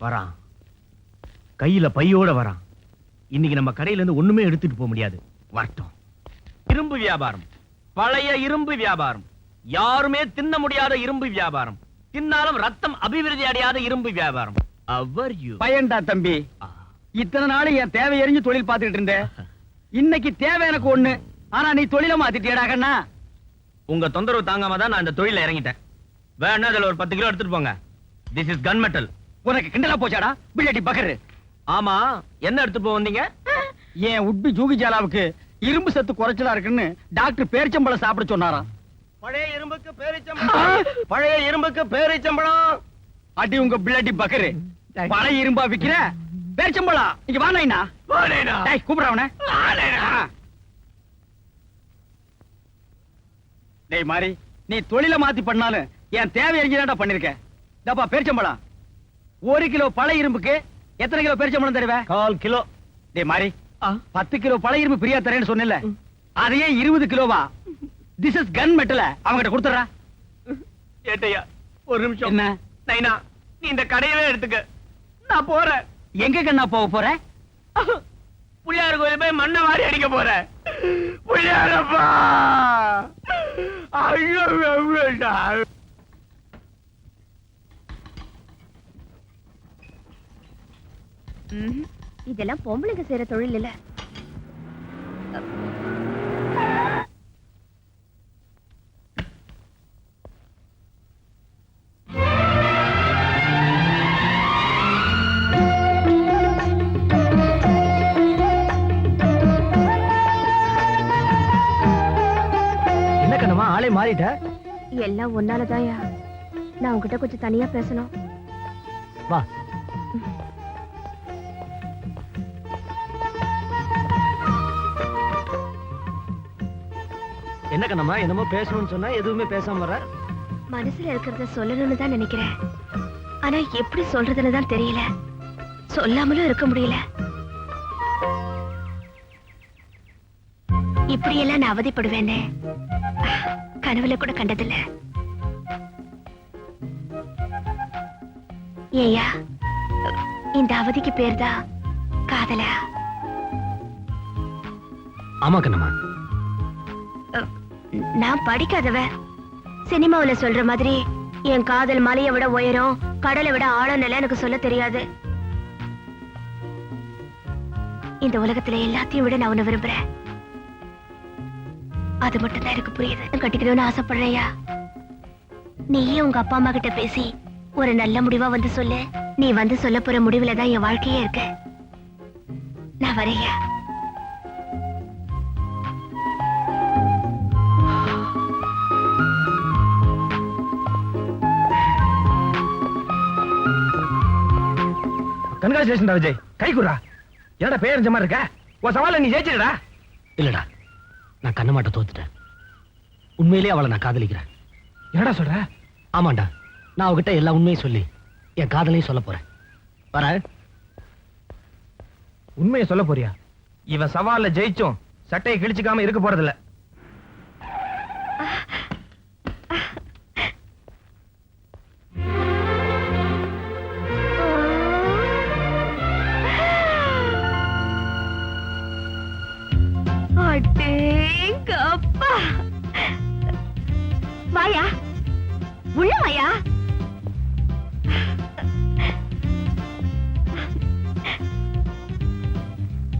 வரான், கையில பையோட வரான். இன்னைக்கு நம்ம கடையில இருந்து ஒண்ணுமே எடுத்துட்டு போக முடியாது. வரட்டும். இரும்பு வியாபாரம், பழைய இரும்பு வியாபாரம், யாருமே தின்ன முடியாத இரும்பு வியாபாரம், தின்னாலும் ரத்தம் அபிவிருத்தி அடையாத இரும்பு வியாபாரம். அவர் யூ பயன்டா தம்பி, இத்தனை நாள் என் தேவை எறிஞ்சு தொழில் பார்த்துட்டு இருந்தேன். இன்னைக்கு தேவை எனக்கு ஒண்ணு, ஆனா நீ தொழில மாத்திட்டியடா கண்ணா. உங்க தொந்தரவு தாங்காம தான் நான் இந்த தொழில இறங்கிட்டேன். வேணா அதுல ஒரு 10 கிலோ எடுத்துட்டு போங்க. This is gun metal. உனக்கு கிண்டலா போச்சாடா பிள்ளடி பகரு? ஆமா, என்ன எடுத்துட்டு போக வந்தீங்க? என் உட்பி ஜூகி ஜாலாவுக்கு இரும்பு சத்து குறைச்சலா இருக்குன்னு டாக்டர் பேரிச்சம்பழம் சாப்பிட சொன்னாராம். பழைய இரும்புக்கு பேரிச்சம்பழம், பழைய இரும்புக்கு பேரிச்சம்பழம். அடி உங்க பிள்ளடி பகரு, பழைய இரும்பா விக்கிற பேரிச்சம்பழம் இங்க வா நைனா. டேய் கூப்பிடுற அவனை. டேய் மாரி, நீ தொழில மாத்தி பண்ணாலும் என் தேவை எரிஞ்சுதான்டா பண்ணிருக்க. டப்பா பேரிச்சம்பழம் 1 கிலோ பழைய இரும்புக்கு எத்தனை கிலோ பேரிச்சம்பழம் தருவ? 1/4 கிலோ. டேய் மாரி, 10 கிலோ பழைய இரும்பு பிரியா தரேன்னு சொன்னல, அதையே 20 கிலோவா? This is gun metal. அவங்கிட்ட கொடுத்துறா. ஏட்டையா ஒரு நிமிஷம். என்ன நைனா, நீ இந்த கடையவே எடுத்துக்க, நான் போறேன். எங்க கண்ணா போக போற? புள்ளியார் கோயில் போய் மண்ணை வாரி அடிக்க போறேன். புள்ளியாரப்பா, ஐயோ இதெல்லாம் பொம்பளைங்க செய்யற தொழில் இல்ல. என்ன கண்ணமா ஆளே மாறிட்ட? எல்லாம் ஒன்னாலதாயா. நான் உன்கிட்ட கொஞ்சம் தனியா பேசணும். வா. என்ன கண்ணம்மா, என்னமோ பேசணும்னு சொன்னா எதுவுமே பேசாம வர? மனசுல இருக்கிறத சொல்லணும்னு தான் நினைக்கிறேன். ஆனா எப்படி சொல்றதுன்னு தான் தெரியல. சொல்லாமலும் இருக்க முடியல. இப்படியெல்லாம் நான் அவதிப்படுவேன்னு கனவுல கூட கண்டதில்ல. ஏயா, இந்த அவதிக்கு பேர் தான் காதலா? ஆமா கண்ணம்மா. நான் படிக்காதவ. சினிமாவுல சொல்ற மாதிரி என் காதல் மலையை விட உயரம், கடலை விட ஆழம் எனக்கு சொல்ல தெரியாது. இந்த உலகத்துல எல்லாத்தையும் விட நான் உன்னை விரும்புறேன். அது மட்டும் தான் எனக்கு புரியுது. கட்டிக்கணும்னு ஆசைப்படுறையா? நீயே உங்க அப்பா அம்மா கிட்ட பேசி ஒரு நல்ல முடிவா வந்து சொல்லு. நீ வந்து சொல்ல போற முடிவுல தான் என் வாழ்க்கையே இருக்கு. நான் வரையா. கங்க்ராச்சுலேஷன் விஜய், கை குடுறா. என்னடா பேரஞ்ச மாதிரி இருக்க? உன் சவால நீ ஜெயிச்சிடா. இல்லடா, நான் கண்ணமாட்ட தோத்துட்டேன். உண்மையிலேயே அவளை நான் காதலிக்கிறேன். என்னடா சொல்ற? ஆமாண்டா, நான் அவகிட்ட எல்லா உண்மையும் சொல்லி என் காதலையும் சொல்ல போறேன். வர. உண்மையை சொல்ல போறியா? இவன் சவால்ல ஜெயிச்சும் சட்டையை கிழிச்சுக்காம இருக்க போறதில்ல. வாயா, உள்ள வாயா.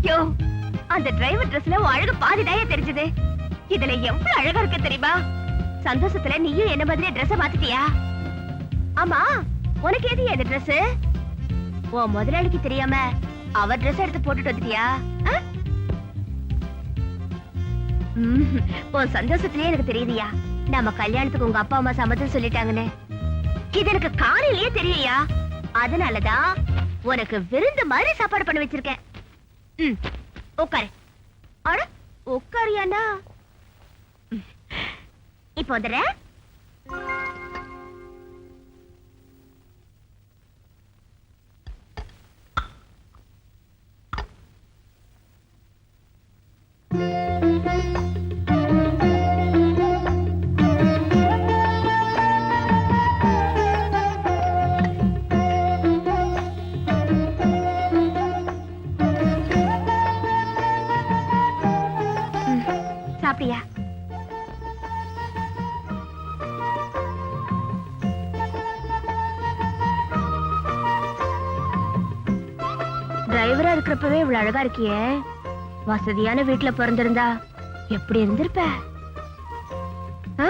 யோ, அந்த டிரைவர் ட்ரெஸ்ல அழகு பாதிடாயே தெரிஞ்சது. இதுல எவ்வளவு அழகா இருக்கு தெரியுமா? சந்தோஷத்துல நீயும் என்ன மாதிரி ட்ரெஸ் மாத்திட்டியா? ஆமா, உனக்கு எது இந்த ட்ரெஸ்? உன் முதலாளிக்கு தெரியாம அவர் ட்ரெஸ் எடுத்து போட்டுட்டு வந்துட்டியா? உன் சந்தோஷத்திலேயே எனக்கு தெரியுதியா, நம்ம கல்யாணத்துக்கு உங்க அப்பா அம்மா சம்மதம் சொல்லிட்டாங்கன்னு. இது எனக்கு காலையிலேயே தெரியா. அதனாலதான் உனக்கு விருந்து மாதிரி சாப்பாடு பண்ணி வச்சிருக்கேன். உட்காரு. அட உட்காரியாண்டா. இப்போ வந்துடுறேன். டிரைவரா இருக்கிறப்பவே இவ்வளவு அழகா இருக்கியே, வசதியான வீட்டுல பிறந்திருந்தா எப்படி இருந்திருப்ப? ஆ?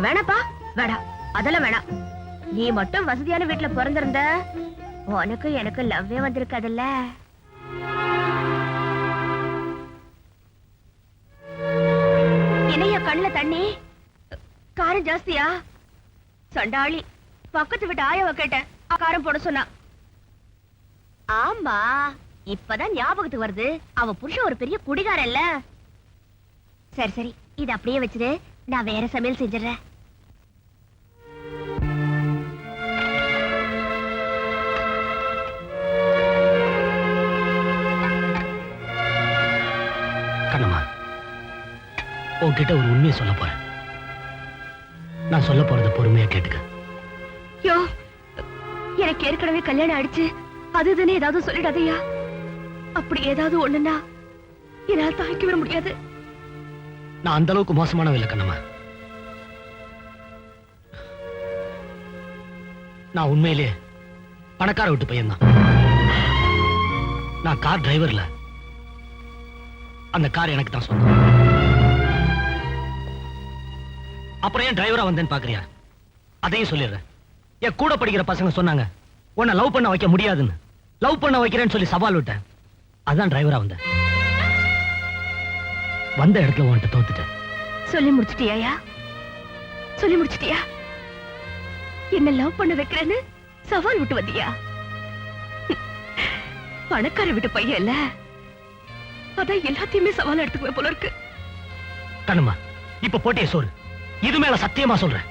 வேணாப்பா, வேணாம், அதெல்லாம் வேணாம். நீ மட்டும் வசதியான வீட்டுல பிறந்திருந்த உனக்கு எனக்கு லவ்வே வந்திருக்காதுல்ல. என்னையா கண்ணுல தண்ணி? காரம் ஜாஸ்தியா? சண்டாளி, பக்கத்து வீட்டு ஆயாவை கேட்டேன், காரம் போட சொன்னா. ஆமா, இப்பதான் ஞாபகத்துக்கு வருது, அவ புருஷன் ஒரு பெரிய குடிகாரன்ல. சரி சரி, இது அப்படியே வச்சிரு, நான் வேற சமையல் செஞ்சிடறேன். கண்ணம்மா, உன்கிட்ட ஒரு உண்மையை சொல்ல போறேன். நான் சொல்ல போறத பொறுமையா கேட்டுக்க. யோ, எனக்கு ஏற்கனவே கல்யாணம் ஆயிடுச்சு, அதுதானே ஏதாவது சொல்லிடாதையா. அப்படி ஏதாவது ஒண்ணுன்னா என்னால தாங்கிக்க வர முடியாது. நான் அந்த அளவுக்கு மோசமானவ இல்ல கண்ணம்மா. நான் உண்மையிலே பணக்கார விட்டு பையன் தான். நான் கார் டிரைவர்ல, அந்த கார் எனக்கு தான் சொந்தம். அப்புறம் ஏன் டிரைவரா வந்தேன்னு பாக்குறியா? அதையும் சொல்லிடுறேன். என் கூட படிக்கிற பசங்க சொன்னாங்க உன்னை லவ் பண்ண வைக்க முடியாதுன்னு. லவ் பண்ண வைக்கிறேன்னு சொல்லி சவால் விட்டேன். அதான் டிரைவரா வந்தேன். வந்த இடத்துல உன்கிட்ட தோத்துட்டேன். சொல்லி முடிச்சிட்டியா? சொல்லி முடிச்சிட்டியா? என்ன லவ் பண்ண வைக்கிறேன்னு சவால் விட்டு வந்தியா? பணக்கார விட்டு பையன் இல்ல, அதான் எல்லாத்தையுமே சவால் எடுத்துக்குவேன் போல இருக்கு. கண்ணுமா, இப்ப போட்டிய சோறு. இது மேல சத்தியமா சொல்றேன்,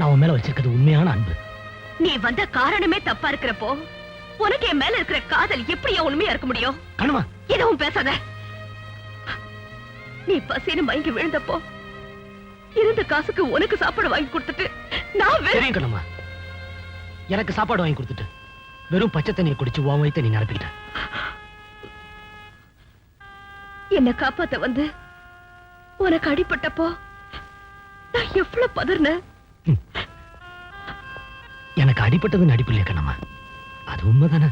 நான் உன் மேல வச்சிருக்கிறது உண்மையான அன்பு. நீ வந்த காரணமே தப்பா இருக்கிறப்போ உனக்கு என் மேல இருக்கிற காதல் எப்படியா உண்மையா இருக்க முடியும்? கண்ணுமா, எதுவும் பேசாத. நீ பசின்னு மயங்கி விழுந்தப்போ இருந்த காசுக்கு உனக்கு சாப்பாடு வாங்கி கொடுத்துட்டு நான் தெரியும் கண்ணுமா, எனக்கு சாப்பாடு வாங்கி கொடுத்துட்டு வெறும் பச்சை தண்ணியை குடிச்சு உன் வயித்தை நீ நிரப்பிக்கிட்ட. என்ன காப்பாத்த வந்து உனக்கு அடிபட்டப்போ நான் எவ்வளவு பதறினேன். எனக்கு அடிபட்டது நடிப்பு இல்லையா கண்ணம்மா? அது உண்மைதானே?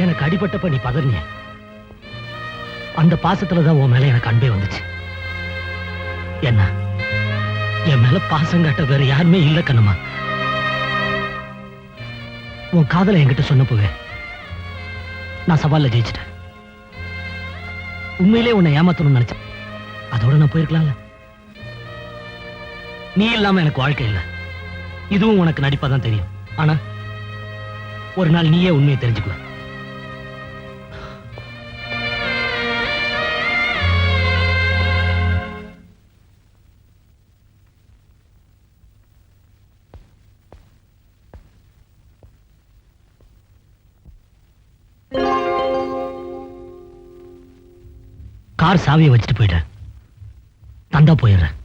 எனக்கு அடிபட்டப்ப நீ பதறினிய, அந்த பாசத்துலதான் உன் மேல எனக்கு அன்பே வந்துச்சு. என்ன என் மேல பாசம் காட்ட வேற யாருமே இல்ல கண்ணம்மா. உன் காதலை என்கிட்ட சொன்னப்பவே நான் சவால்ல ஜெயிச்சிட்டேன். உண்மையிலே உன்னை ஏமாத்தணும்னு நினைச்சேன். அதோட நான் போயிருக்கலாம்ல. நீ இல்லாம எனக்கு வாழ்க்கை இல்ல. இதுவும் உனக்கு நடிப்பாதான் தெரியும். ஆனா ஒரு நாள் நீயே உண்மையை தெரிஞ்சுக்குவ. கார் சாவியை வச்சுட்டு போயிட்டேன். தந்தா போயிடுறேன்.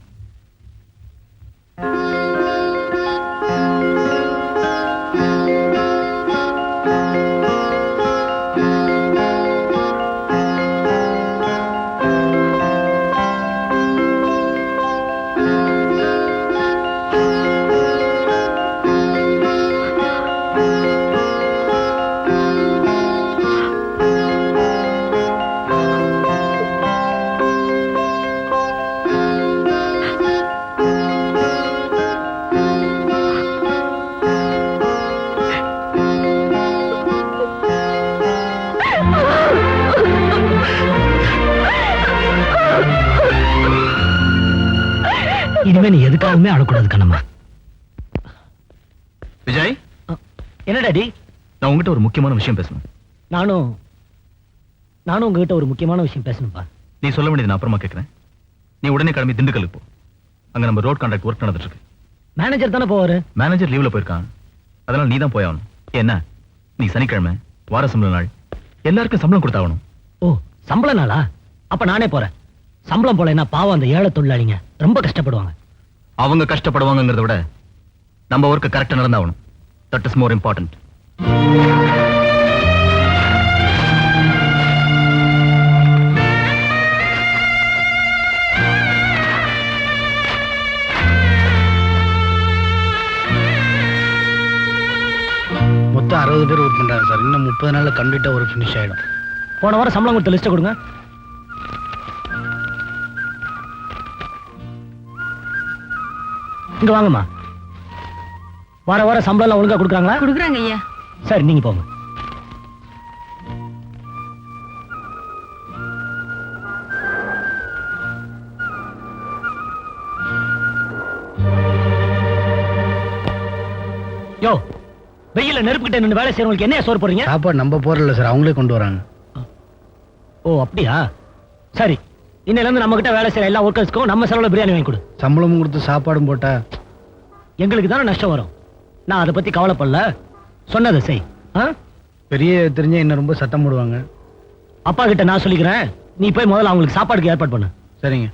இனிமே நீ எதுக்காகவுமே அழக்கூடாது கண்ணம்மா. விஜய், என்ன டாடி? நான் உங்ககிட்ட ஒரு முக்கியமான விஷயம் பேசணும். நானும் உங்ககிட்ட ஒரு முக்கியமான விஷயம் பேசணும்பா. நீ சொல்ல வேண்டியது நான் அப்புறமா கேட்கிறேன். நீ உடனே கிளம்பி திண்டுக்கலுக்கு போ. அங்க நம்ம ரோட் கான்ட்ராக்ட் ஒர்க் நடந்துட்டு இருக்கு. மேனேஜர் தானே போவாரு? மேனேஜர் லீவ்ல போயிருக்கான். அதனால நீ தான் போயாகணும். என்ன, நீ சனிக்கிழமை வார சம்பள நாள், எல்லாருக்கும் சம்பளம் கொடுத்தாகணும். ஓ, சம்பள நாளா? அப்ப நானே போறேன். சம்பளம் போலன்னா பாவம் அந்த ஏழை தொழிலாளிங்க ரொம்ப கஷ்டப்படுவாங்க. அவங்க கஷ்டப்படுவாங்கிறத விட நம்ம ஒர்க் கரெக்டா நடந்தாகணும். That is more important. மொத்தம் 60 பேர் ஒர்க் பண்றாங்க சார். இன்னும் 30 நாள்ல கம்ப்ளீட்டா ஒரு ஃபினிஷ் ஆயிடும். போன வாரம் சம்பளம் கொடுத்த லிஸ்ட்டை கொடுங்க. இங்க வாங்கம்மா. வாரம் சம்பளம் எல்லாம் ஒழுங்கா கொடுக்குறாங்களா? குடுக்குறாங்க ஐயா. சரி, நீங்க போங்க. யோ, வெயில்ல நெருப்புக்கிட்ட நின்று வேலை செய்யறவங்களுக்கு என்ன சோறு போறீங்க? சாப்பாடு நம்ம போறல சார், அவங்களே கொண்டு வராங்க. ஓ அப்படியா? சரி, இன்னையில இருந்து நம்ம கிட்ட வேலை செய்யற எல்லா ஒர்க்கர்ஸ்க்கும் நம்ம செலவுல பிரியாணி வாங்கி கொடு. சம்பளமும் கொடுத்து சாப்பாடும் போட்டா எங்களுக்கு தானே நஷ்டம் வரும். நான் அதை பத்தி கவலைப்படல, சொன்னதை செய். பெரிய தெரிஞ்சா இன்னும் ரொம்ப சத்தம் போடுவாங்க. அப்பா கிட்ட நான் சொல்லிக்கிறேன், நீ போய் முதல்ல அவங்களுக்கு சாப்பாடுக்கு ஏற்பாடு பண்ணு. சரிங்க.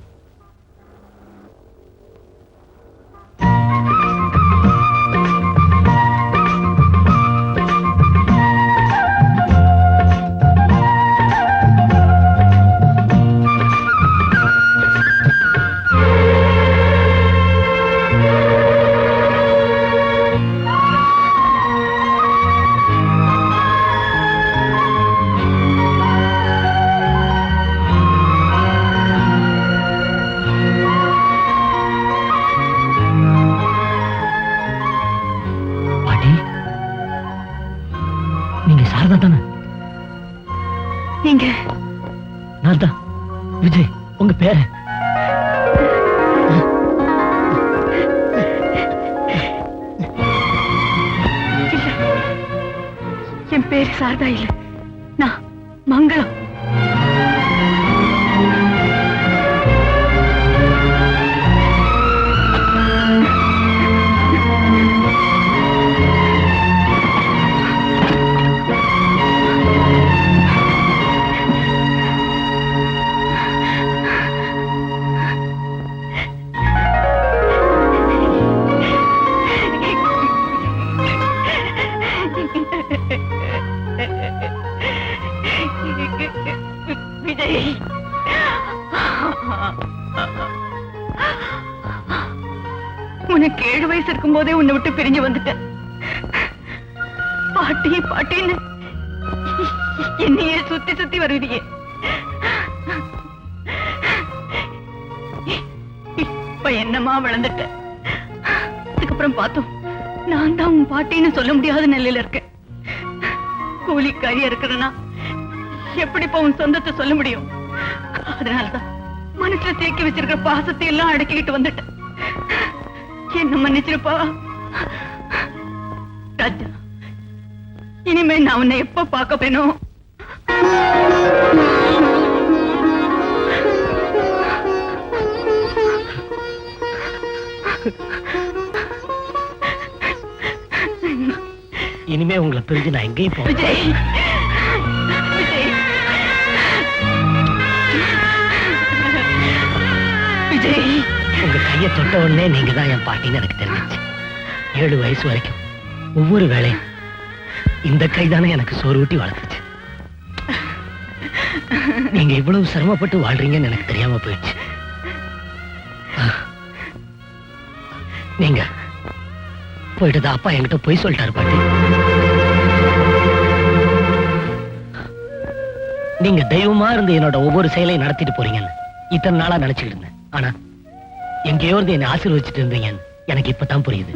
நீங்க சாரதா தானே? நீங்க? நான் தான் விஜய். உங்க பேரு? என் பேரு சாரதா இல்ல, நான் மங்களம். விஜய், உனக்கு 7 வயசு இருக்கும் போதே உன்னை விட்டு பிரிஞ்சு வந்துட்டேன். பாட்டி பாட்டின்னு என்னையே சுத்தி சுத்தி வருவியே. இப்ப என்னமா வளர்ந்துட்ட. அதுக்கப்புறம் பார்த்தோம், நான் தான் உன் பாட்டின்னு சொல்ல முடியாத நிலையில இருக்கேன். கூலிக்காரியா இருக்கிறனா எப்படி உன் சொந்தத்தை சொல்ல முடியும்? அதனாலதான் மனசுல தேக்கி வச்சிருக்கிற பாசத்தை எல்லாம் அடக்கிக்கிட்டு வந்துட்டேன். என்ன மன்னிச்சிருப்பா ராஜா. இனிமே நான் உன்னை எப்ப பார்க்க போறேனோ இனிமே உங்களை பிரிஞ்சு நான் எங்கேயும் போறேன். விஜய், விஜய், விஜய். உங்க கையை தொட்ட உடனே நீங்க தான் என் பாட்டின்னு எனக்கு தெரிஞ்சிச்சு. 7 வயசு வரைக்கும் ஒவ்வொரு வேளையும் இந்த கைதானே எனக்கு சோறு ஊட்டி வளர்த்துச்சு. நீங்க இவ்வளவு சிரமப்பட்டு வாழ்றீங்கன்னு எனக்கு தெரியாம போயிடுச்சு. நீங்க போயிட்டு அப்பா என்கிட்ட போய் சொல்லிட்டாரு பாட்டி. நீங்க தெய்வமா இருந்து என்னோட ஒவ்வொரு செயலையும் நடத்திட்டு போறீங்கன்னு இத்தனை நாளா நினைச்சுக்கிட்டு இருந்தேன். ஆனா எங்கேயோ இருந்து என்னை ஆசீர்வதிச்சுட்டு இருந்தீங்கன்னு எனக்கு இப்பதான் புரியுது.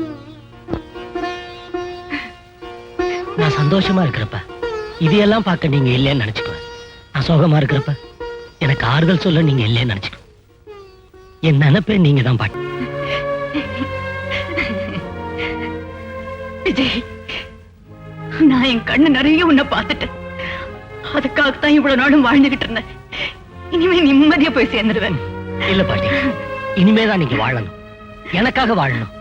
நான் சந்தோஷமா இருக்கிறப்ப இதையெல்லாம் பார்க்க நீங்க இல்லைன்னு நினைச்சுக்குவேன். நான் சோகமா இருக்கிறப்ப எனக்கு ஆறுதல் சொல்ல நீங்க இல்லைன்னு நினைச்சுக்குவேன். என் நினைப்பே நீங்க தான் பாட்டி. விஜய், நான் என் கண்ணு நிறைய உன்னை பார்த்துட்டேன். அதுக்காகத்தான் இவ்வளவு நாளும் வாழ்ந்துகிட்டு இருந்தேன். இனிமே நிம்மதியா போய் சேர்ந்துடுவேன். இல்ல பாட்டி, இனிமேதான் நீங்க வாழணும், எனக்காக வாழணும்.